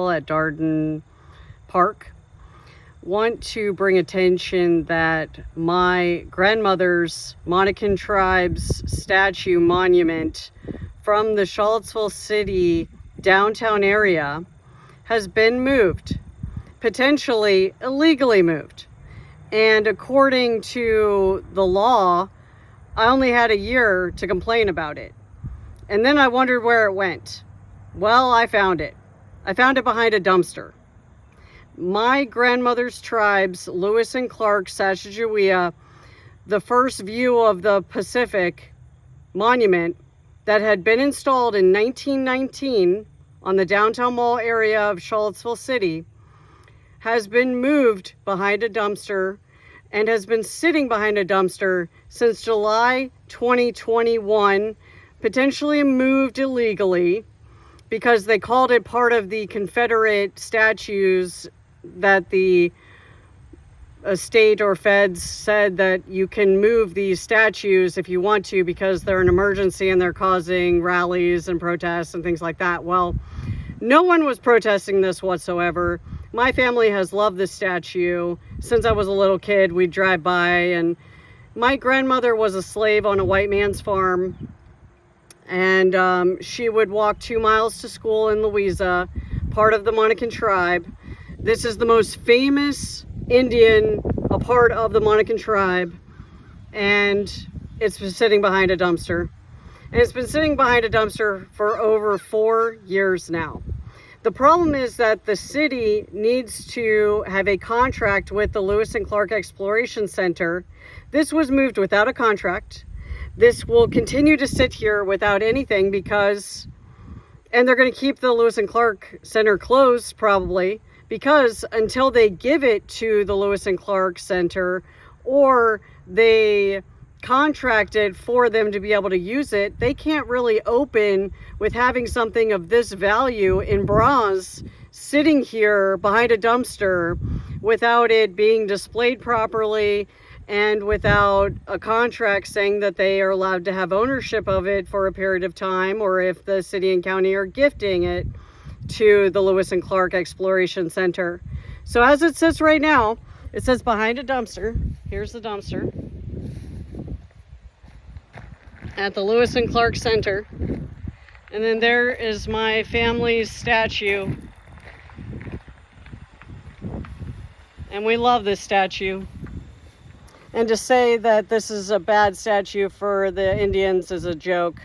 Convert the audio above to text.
at Darden Park. Want to bring attention that my grandmother's Monacan Tribe's statue monument from the Charlottesville city downtown area has been moved, potentially illegally moved. And according to the law, I only had a year to complain about it. And then I wondered where it went. Well, I found it. I found it behind a dumpster. My grandmother's tribe's Lewis and Clark, Sacajawea, the first view of the Pacific monument that had been installed in 1919 on the downtown mall area of Charlottesville City, has been moved behind a dumpster and has been sitting behind a dumpster since July 2021, potentially moved illegally, because they called it part of the Confederate statues that the state or feds said that you can move these statues if you want to because they're an emergency and they're causing rallies and protests and things like that. Well, no one was protesting this whatsoever. My family has loved this statue since I was a little kid. We'd drive by, and my grandmother was a slave on a white man's farm. And she would walk 2 miles to school in Louisa, part of the Monacan tribe. This is the most famous Indian, a part of the Monacan tribe. And it's been sitting behind a dumpster. And it's been sitting behind a dumpster for over 4 years now. The problem is that the city needs to have a contract with the Lewis and Clark Exploration Center. This was moved without a contract. This will continue to sit here without anything and they're going to keep the Lewis and Clark Center closed probably, because until they give it to the Lewis and Clark Center or they contract it for them to be able to use it, they can't really open with having something of this value in bronze sitting here behind a dumpster without it being displayed properly and without a contract saying that they are allowed to have ownership of it for a period of time, or if the city and county are gifting it to the Lewis and Clark Exploration Center. So as it sits right now, it says behind a dumpster. Here's the dumpster at the Lewis and Clark Center. And then there is my family's statue. And we love this statue. And to say that this is a bad statue for the Indians is a joke.